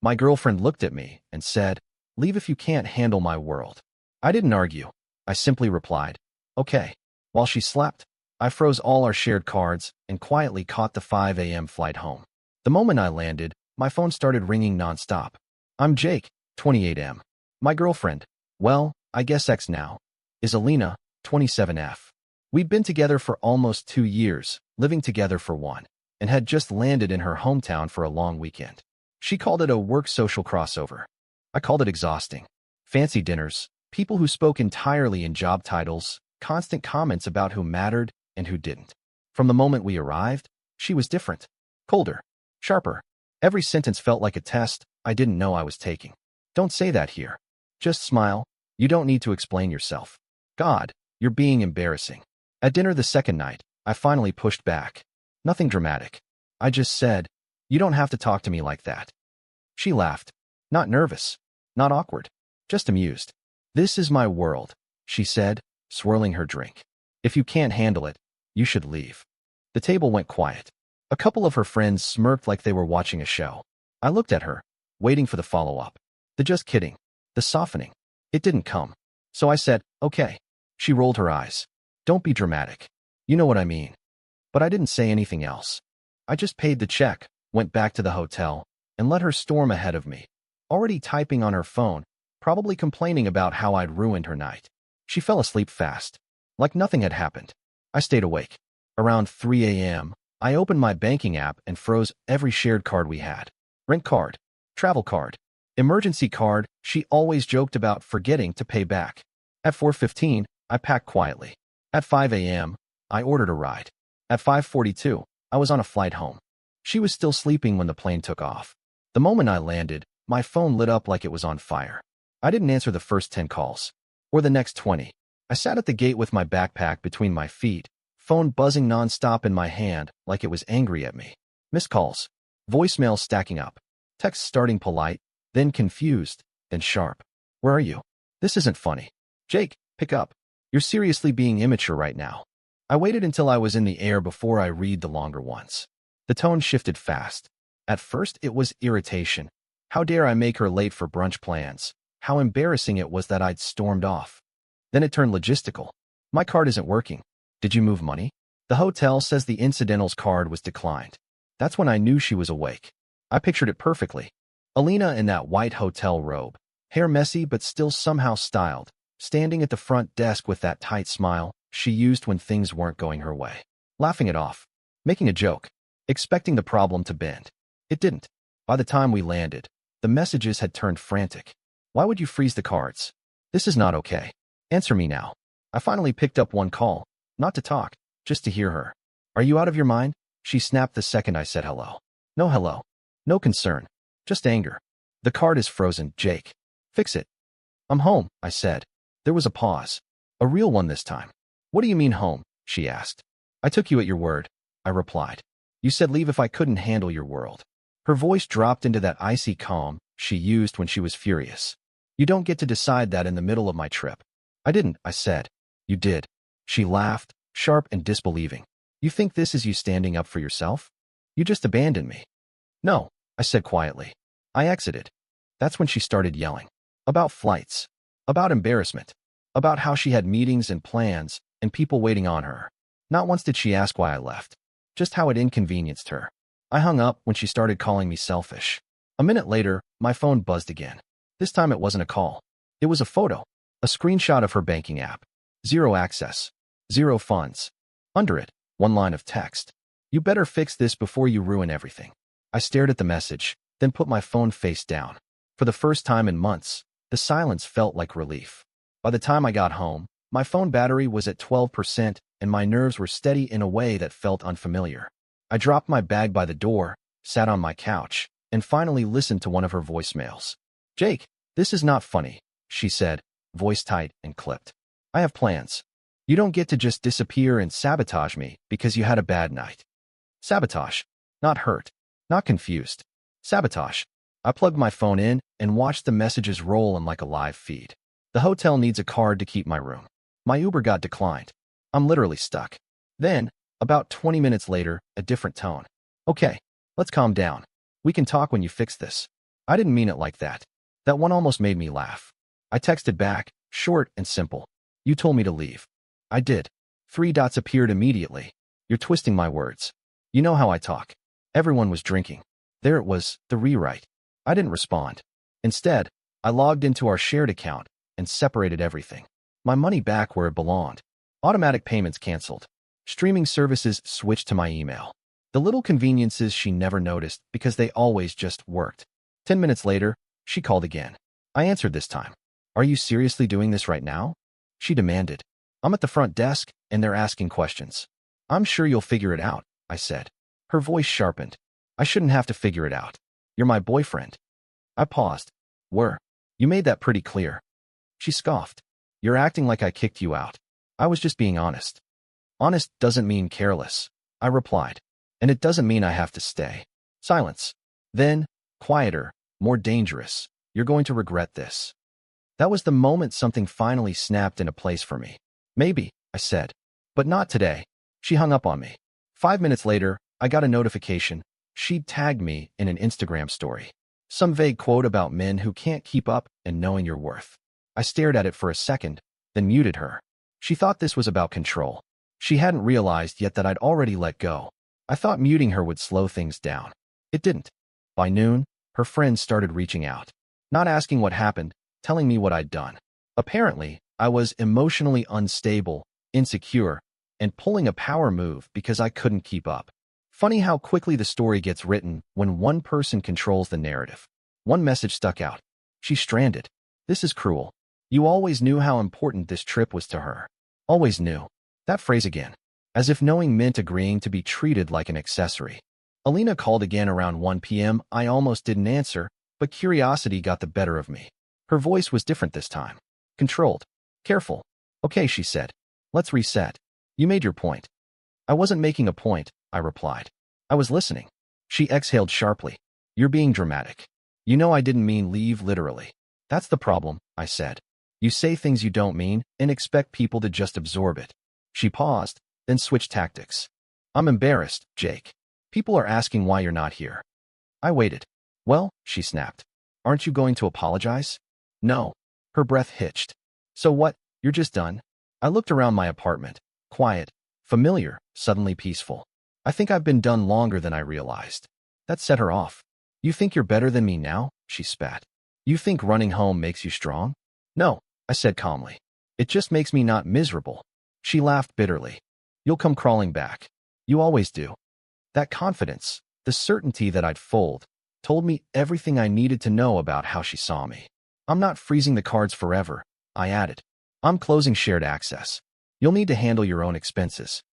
My girlfriend looked at me and said, "Leave if you can't handle my world." I didn't argue. I simply replied, "Okay." While she slept, I froze all our shared cards and quietly caught the 5 a.m. flight home. The moment I landed, my phone started ringing nonstop. "I'm Jake, 28M. My girlfriend, well, I guess ex now, is Alina, 27F. We'd been together for almost 2 years, living together for one, and had just landed in her hometown for a long weekend. She called it a work social crossover. I called it exhausting. Fancy dinners, people who spoke entirely in job titles, constant comments about who mattered and who didn't. From the moment we arrived, she was different, colder, sharper. Every sentence felt like a test I didn't know I was taking. Don't say that here. Just smile. You don't need to explain yourself. God, you're being embarrassing. At dinner the second night, I finally pushed back. Nothing dramatic. I just said, "You don't have to talk to me like that." She laughed. Not nervous. Not awkward. Just amused. "This is my world," she said, swirling her drink. "If you can't handle it, you should leave." The table went quiet. A couple of her friends smirked like they were watching a show. I looked at her, waiting for the follow-up. The just kidding. The softening. It didn't come. So I said, "Okay." She rolled her eyes. "Don't be dramatic. You know what I mean." But I didn't say anything else. I just paid the check, went back to the hotel, and let her storm ahead of me, already typing on her phone, probably complaining about how I'd ruined her night. She fell asleep fast, like nothing had happened. I stayed awake. Around 3 a.m., I opened my banking app and froze every shared card we had. Rent card, travel card, emergency card she always joked about forgetting to pay back. At 4:15, I packed quietly. At 5 a.m., I ordered a ride. At 5:42, I was on a flight home. She was still sleeping when the plane took off. The moment I landed, my phone lit up like it was on fire. I didn't answer the first 10 calls. Or the next 20. I sat at the gate with my backpack between my feet, phone buzzing nonstop in my hand like it was angry at me. Missed calls. Voicemails stacking up. Texts starting polite, then confused, then sharp. "Where are you? This isn't funny. Jake, pick up. You're seriously being immature right now." I waited until I was in the air before I read the longer ones. The tone shifted fast. At first, it was irritation. How dare I make her late for brunch plans? How embarrassing it was that I'd stormed off. Then it turned logistical. "My card isn't working. Did you move money? The hotel says the incidentals card was declined." That's when I knew she was awake. I pictured it perfectly. Alina in that white hotel robe, hair messy but still somehow styled, standing at the front desk with that tight smile she used when things weren't going her way. Laughing it off. Making a joke. Expecting the problem to bend. It didn't. By the time we landed, the messages had turned frantic. "Why would you freeze the cards? This is not okay. Answer me now." I finally picked up one call, not to talk, just to hear her. "Are you out of your mind?" she snapped the second I said hello. "No hello. No concern. Just anger. The card is frozen, Jake. Fix it." "I'm home," I said. There was a pause. A real one this time. "What do you mean home?" she asked. "I took you at your word," I replied. "You said leave if I couldn't handle your world." Her voice dropped into that icy calm she used when she was furious. "You don't get to decide that in the middle of my trip." "I didn't," I said. "You did." She laughed, sharp and disbelieving. "You think this is you standing up for yourself? You just abandoned me." "No," I said quietly. I exited. That's when she started yelling. About flights. About embarrassment. About how she had meetings and plans and people waiting on her. Not once did she ask why I left. Just how it inconvenienced her. I hung up when she started calling me selfish. A minute later, my phone buzzed again. This time it wasn't a call. It was a photo. A screenshot of her banking app. 0 access. 0 funds. Under it, one line of text. "You better fix this before you ruin everything." I stared at the message, then put my phone face down. For the first time in months, the silence felt like relief. By the time I got home, my phone battery was at 12% and my nerves were steady in a way that felt unfamiliar. I dropped my bag by the door, sat on my couch, and finally listened to one of her voicemails. "Jake, this is not funny," she said, voice tight and clipped. "I have plans. You don't get to just disappear and sabotage me because you had a bad night." Sabotage. Not hurt. Not confused. Sabotage. I plugged my phone in and watched the messages roll in like a live feed. The hotel needs a card to keep my room. My Uber got declined. I'm literally stuck. Then, about 20 minutes later, a different tone. "Okay, let's calm down. We can talk when you fix this." I didn't mean it like that. That one almost made me laugh. I texted back, short and simple. You told me to leave. I did. 3 dots appeared immediately. You're twisting my words. You know how I talk. Everyone was drinking. There it was, the rewrite. I didn't respond. Instead, I logged into our shared account and separated everything. My money back where it belonged. Automatic payments canceled. Streaming services switched to my email. The little conveniences she never noticed because they always just worked. 10 minutes later, she called again. I answered this time. Are you seriously doing this right now? She demanded. I'm at the front desk and they're asking questions. I'm sure you'll figure it out, I said. Her voice sharpened. I shouldn't have to figure it out. You're my boyfriend. I paused. Were. You made that pretty clear. She scoffed. You're acting like I kicked you out. I was just being honest. Honest doesn't mean careless, I replied. And it doesn't mean I have to stay. Silence. Then, quieter, more dangerous. You're going to regret this. That was the moment something finally snapped into place for me. Maybe, I said. But not today. She hung up on me. 5 minutes later, I got a notification. She'd tagged me in an Instagram story. Some vague quote about men who can't keep up and knowing your worth. I stared at it for a second, then muted her. She thought this was about control. She hadn't realized yet that I'd already let go. I thought muting her would slow things down. It didn't. By noon, her friends started reaching out. Not asking what happened, telling me what I'd done. Apparently, I was emotionally unstable, insecure, and pulling a power move because I couldn't keep up. Funny how quickly the story gets written when one person controls the narrative. One message stuck out. She's stranded. This is cruel. You always knew how important this trip was to her. Always knew. That phrase again. As if knowing meant agreeing to be treated like an accessory. Alina called again around 1 p.m. I almost didn't answer, but curiosity got the better of me. Her voice was different this time. Controlled. Careful. Okay, she said. Let's reset. You made your point. I wasn't making a point, I replied. I was listening. She exhaled sharply. You're being dramatic. You know I didn't mean leave literally. That's the problem, I said. You say things you don't mean and expect people to just absorb it. She paused, then switched tactics. I'm embarrassed, Jake. People are asking why you're not here. I waited. Well, she snapped. Aren't you going to apologize? No. Her breath hitched. So what, you're just done? I looked around my apartment. Quiet, familiar, suddenly peaceful. I think I've been done longer than I realized. That set her off. You think you're better than me now? She spat. You think running home makes you strong? No, I said calmly. It just makes me not miserable. She laughed bitterly. You'll come crawling back. You always do. That confidence, the certainty that I'd fold, told me everything I needed to know about how she saw me. I'm not freezing the cards forever, I added. I'm closing shared access. You'll need to handle your own expenses.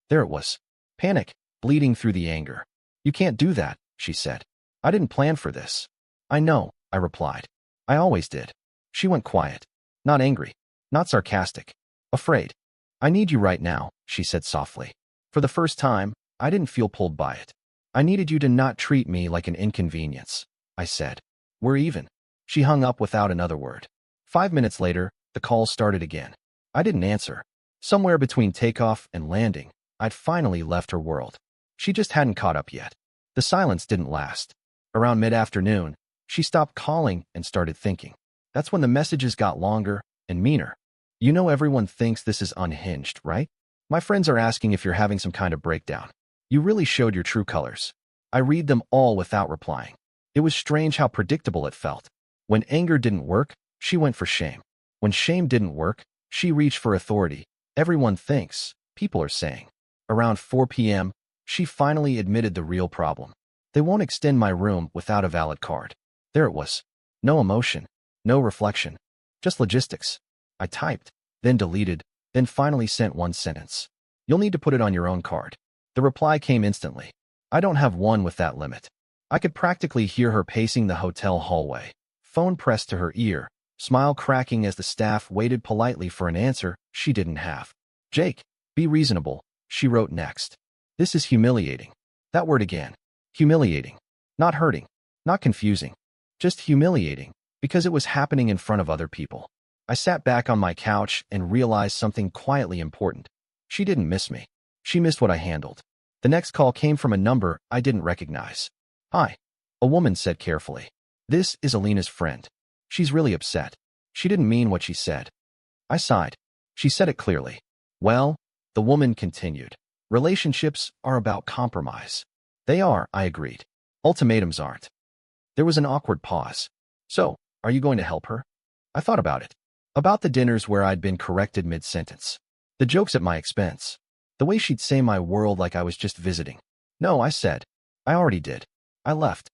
There it was. Panic, bleeding through the anger. You can't do that, she said. I didn't plan for this. I know, I replied. I always did. She went quiet. Not angry. Not sarcastic. Afraid. I need you right now, she said softly. For the first time, I didn't feel pulled by it. I needed you to not treat me like an inconvenience, I said. We're even. She hung up without another word. 5 minutes later, the call started again. I didn't answer. Somewhere between takeoff and landing, I'd finally left her world. She just hadn't caught up yet. The silence didn't last. Around mid-afternoon, she stopped calling and started thinking. That's when the messages got longer and meaner. You know everyone thinks this is unhinged, right? My friends are asking if you're having some kind of breakdown. You really showed your true colors. I read them all without replying. It was strange how predictable it felt. When anger didn't work, she went for shame. When shame didn't work, she reached for authority. Everyone thinks, people are saying. Around 4 p.m., she finally admitted the real problem. They won't extend my room without a valid card. There it was. No emotion, no reflection, just logistics. I typed, then deleted, then finally sent one sentence. You'll need to put it on your own card. The reply came instantly. I don't have one with that limit. I could practically hear her pacing the hotel hallway, phone pressed to her ear, smile cracking as the staff waited politely for an answer she didn't have. Jake, be reasonable, she wrote next. This is humiliating. That word again. Humiliating. Not hurting. Not confusing. Just humiliating, because it was happening in front of other people. I sat back on my couch and realized something quietly important. She didn't miss me. She missed what I handled. The next call came from a number I didn't recognize. Hi. A woman said carefully. This is Alina's friend. She's really upset. She didn't mean what she said. I sighed. She said it clearly. Well, the woman continued. Relationships are about compromise. They are, I agreed. Ultimatums aren't. There was an awkward pause. So, are you going to help her? I thought about it. About the dinners where I'd been corrected mid-sentence. The jokes at my expense. The way she'd say my world like I was just visiting. No, I said. I already did. I left.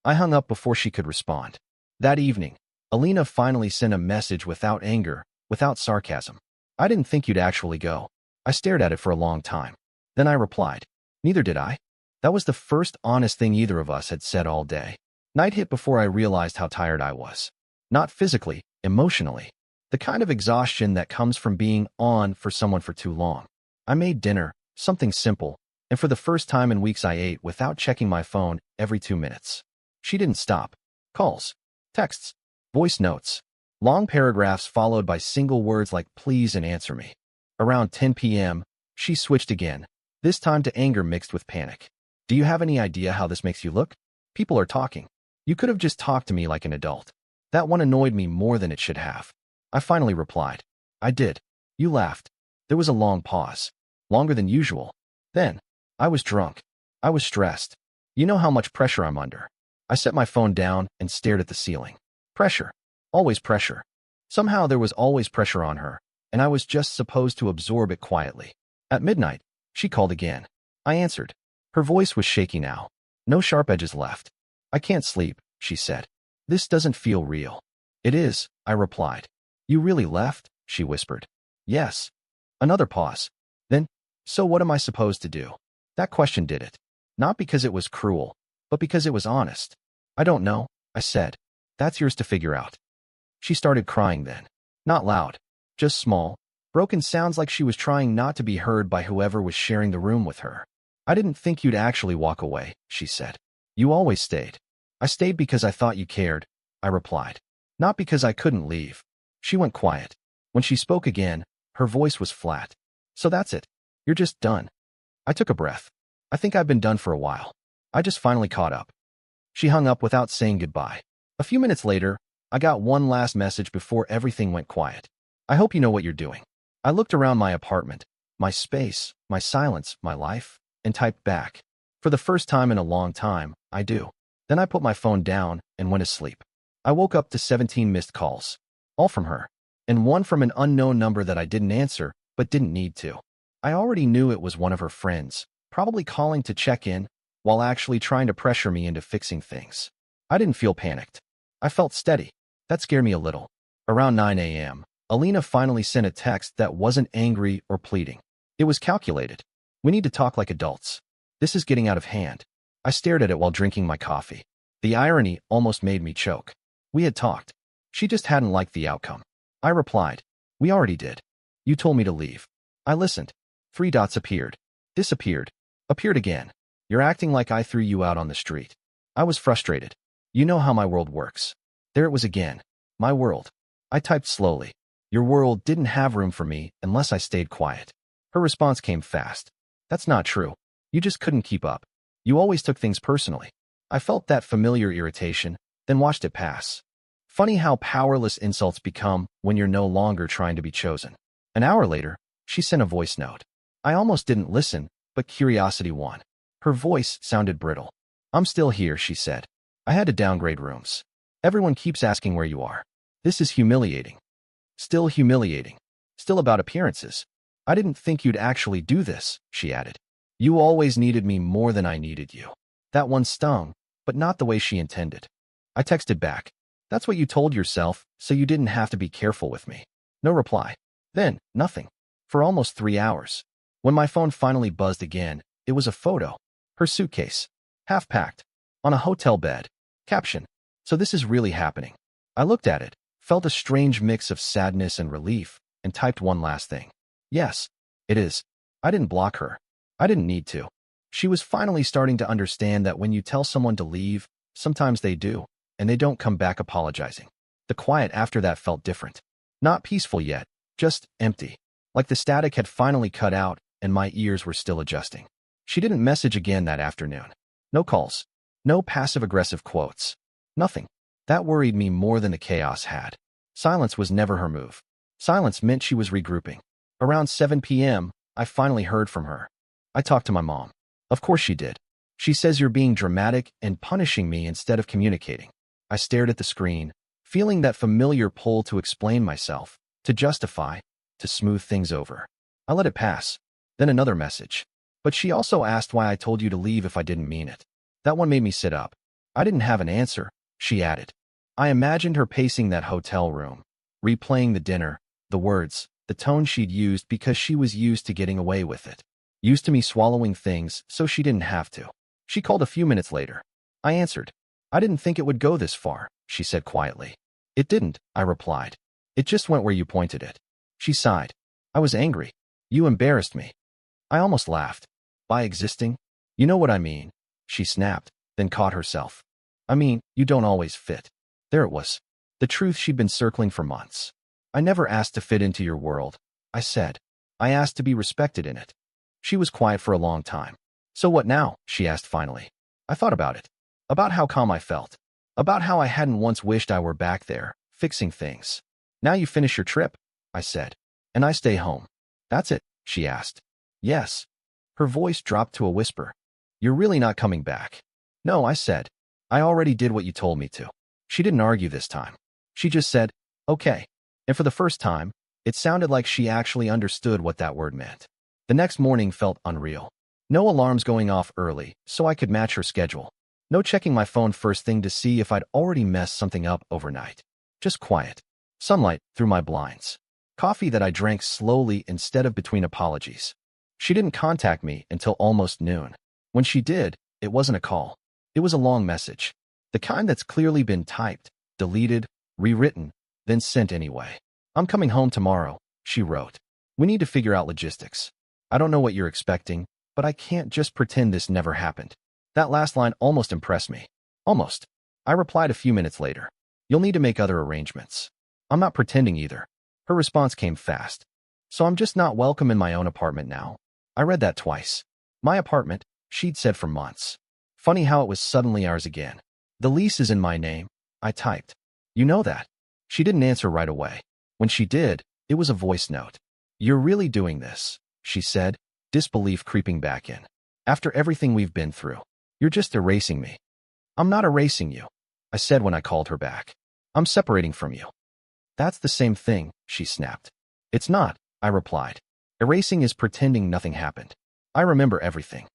I hung up before she could respond. That evening, Alina finally sent a message without anger, without sarcasm. I didn't think you'd actually go. I stared at it for a long time. Then I replied. Neither did I. That was the first honest thing either of us had said all day. Night hit before I realized how tired I was. Not physically, emotionally. The kind of exhaustion that comes from being on for someone for too long. I made dinner, something simple, and for the first time in weeks I ate without checking my phone every 2 minutes. She didn't stop. Calls, texts, voice notes, long paragraphs followed by single words like please and answer me. Around 10 p.m., she switched again, this time to anger mixed with panic. Do you have any idea how this makes you look? People are talking. You could have just talked to me like an adult. That one annoyed me more than it should have. I finally replied. I did. You laughed. There was a long pause. Longer than usual. Then, I was drunk. I was stressed. You know how much pressure I'm under. I set my phone down and stared at the ceiling. Pressure. Always pressure. Somehow there was always pressure on her, and I was just supposed to absorb it quietly. At midnight, she called again. I answered. Her voice was shaky now. No sharp edges left. I can't sleep, she said. This doesn't feel real. It is, I replied. You really left? She whispered. Yes. Another pause. Then, so what am I supposed to do? That question did it. Not because it was cruel, but because it was honest. I don't know, I said. That's yours to figure out. She started crying then. Not loud. Just small, broken sounds like she was trying not to be heard by whoever was sharing the room with her. I didn't think you'd actually walk away, she said. You always stayed. I stayed because I thought you cared, I replied. Not because I couldn't leave. She went quiet. When she spoke again, her voice was flat. So that's it. You're just done. I took a breath. I think I've been done for a while. I just finally caught up. She hung up without saying goodbye. A few minutes later, I got one last message before everything went quiet. I hope you know what you're doing. I looked around my apartment, my space, my silence, my life, and typed back. For the first time in a long time, I do. Then I put my phone down and went to sleep. I woke up to 17 missed calls. All from her. And one from an unknown number that I didn't answer, but didn't need to. I already knew it was one of her friends, probably calling to check in, while actually trying to pressure me into fixing things. I didn't feel panicked. I felt steady. That scared me a little. Around 9 a.m., Alina finally sent a text that wasn't angry or pleading. It was calculated. We need to talk like adults. This is getting out of hand. I stared at it while drinking my coffee. The irony almost made me choke. We had talked. She just hadn't liked the outcome. I replied. We already did. You told me to leave. I listened. 3 dots appeared. Disappeared. Appeared again. You're acting like I threw you out on the street. I was frustrated. You know how my world works. There it was again. My world. I typed slowly. Your world didn't have room for me unless I stayed quiet. Her response came fast. That's not true. You just couldn't keep up. You always took things personally. I felt that familiar irritation, then watched it pass. Funny how powerless insults become when you're no longer trying to be chosen. An hour later, she sent a voice note. I almost didn't listen, but curiosity won. Her voice sounded brittle. I'm still here, she said. I had to downgrade rooms. Everyone keeps asking where you are. This is humiliating. Still humiliating. Still about appearances. I didn't think you'd actually do this, she added. You always needed me more than I needed you. That one stung, but not the way she intended. I texted back. That's what you told yourself, so you didn't have to be careful with me. No reply. Then, nothing. For almost 3 hours. When my phone finally buzzed again, it was a photo. Her suitcase. Half-packed. On a hotel bed. Caption. So this is really happening. I looked at it, felt a strange mix of sadness and relief, and typed one last thing. Yes, it is. I didn't block her. I didn't need to. She was finally starting to understand that when you tell someone to leave, sometimes they do, and they don't come back apologizing. The quiet after that felt different. Not peaceful yet, just empty. Like the static had finally cut out and my ears were still adjusting. She didn't message again that afternoon. No calls. No passive-aggressive quotes. Nothing. That worried me more than the chaos had. Silence was never her move. Silence meant she was regrouping. Around 7 p.m., I finally heard from her. I talked to my mom. Of course she did. She says you're being dramatic and punishing me instead of communicating. I stared at the screen, feeling that familiar pull to explain myself, to justify, to smooth things over. I let it pass. Then another message. But she also asked why I told you to leave if I didn't mean it. That one made me sit up. I didn't have an answer, she added. I imagined her pacing that hotel room, replaying the dinner, the words, the tone she'd used because she was used to getting away with it. Used to me swallowing things so she didn't have to. She called a few minutes later. I answered. I didn't think it would go this far, she said quietly. It didn't, I replied. It just went where you pointed it. She sighed. I was angry. You embarrassed me. I almost laughed. By existing? You know what I mean, she snapped, then caught herself. I mean, you don't always fit. There it was. The truth she'd been circling for months. I never asked to fit into your world, I said. I asked to be respected in it. She was quiet for a long time. So what now? She asked finally. I thought about it. About how calm I felt. About how I hadn't once wished I were back there, fixing things. Now you finish your trip, I said. And I stay home. That's it, she asked. Yes. Her voice dropped to a whisper. You're really not coming back. No, I said. I already did what you told me to. She didn't argue this time. She just said, okay. And for the first time, it sounded like she actually understood what that word meant. The next morning felt unreal. No alarms going off early, so I could match her schedule. No checking my phone first thing to see if I'd already messed something up overnight. Just quiet. Sunlight through my blinds. Coffee that I drank slowly instead of between apologies. She didn't contact me until almost noon. When she did, it wasn't a call. It was a long message. The kind that's clearly been typed, deleted, rewritten, then sent anyway. I'm coming home tomorrow, she wrote. We need to figure out logistics. I don't know what you're expecting, but I can't just pretend this never happened. That last line almost impressed me. Almost. I replied a few minutes later. You'll need to make other arrangements. I'm not pretending either. Her response came fast. So I'm just not welcome in my own apartment now. I read that twice. My apartment, she'd said for months. Funny how it was suddenly ours again. The lease is in my name, I typed. You know that. She didn't answer right away. When she did, it was a voice note. You're really doing this, she said, disbelief creeping back in. After everything we've been through, you're just erasing me. I'm not erasing you, I said when I called her back. I'm separating from you. That's the same thing, she snapped. It's not, I replied. Erasing is pretending nothing happened. I remember everything.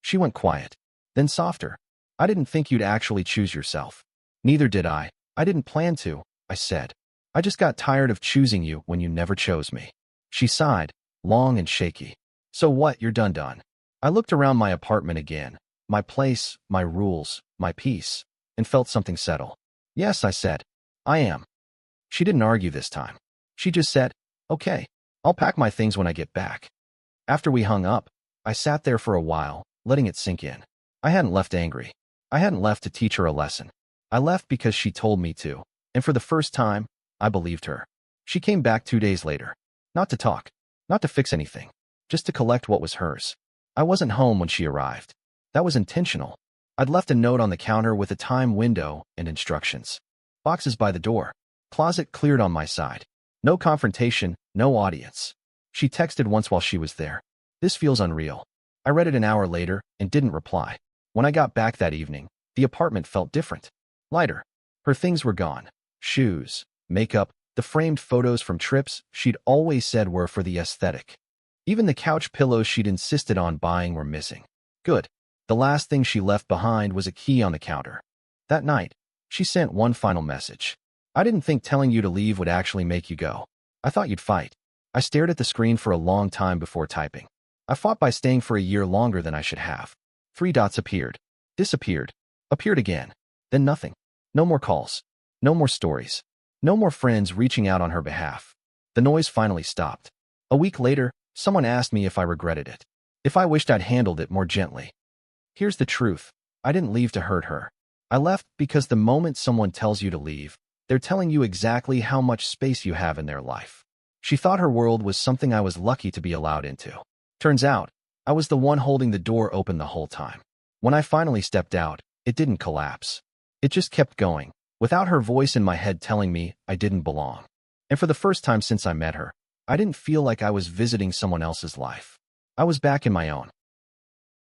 She went quiet, then softer. I didn't think you'd actually choose yourself. Neither did I. I didn't plan to, I said. I just got tired of choosing you when you never chose me. She sighed, long and shaky. So what, you're done. I looked around my apartment again, my place, my rules, my peace, and felt something settle. Yes, I said. I am. She didn't argue this time. She just said, okay, I'll pack my things when I get back. After we hung up, I sat there for a while, letting it sink in. I hadn't left angry. I hadn't left to teach her a lesson. I left because she told me to, and for the first time, I believed her. She came back 2 days later. Not to talk, not to fix anything, just to collect what was hers. I wasn't home when she arrived. That was intentional. I'd left a note on the counter with a time window and instructions. Boxes by the door. Closet cleared on my side. No confrontation, no audience. She texted once while she was there. This feels unreal. I read it an hour later and didn't reply. When I got back that evening, the apartment felt different. Lighter. Her things were gone. Shoes, makeup, the framed photos from trips she'd always said were for the aesthetic. Even the couch pillows she'd insisted on buying were missing. Good. The last thing she left behind was a key on the counter. That night, she sent one final message. I didn't think telling you to leave would actually make you go. I thought you'd fight. I stared at the screen for a long time before typing. I fought by staying for a year longer than I should have. 3 dots appeared. Disappeared. Appeared again. Then nothing. No more calls. No more stories. No more friends reaching out on her behalf. The noise finally stopped. A week later, someone asked me if I regretted it. If I wished I'd handled it more gently. Here's the truth. I didn't leave to hurt her. I left because the moment someone tells you to leave, they're telling you exactly how much space you have in their life. She thought her world was something I was lucky to be allowed into. Turns out, I was the one holding the door open the whole time. When I finally stepped out, it didn't collapse. It just kept going, without her voice in my head telling me I didn't belong. And for the first time since I met her, I didn't feel like I was visiting someone else's life. I was back in my own.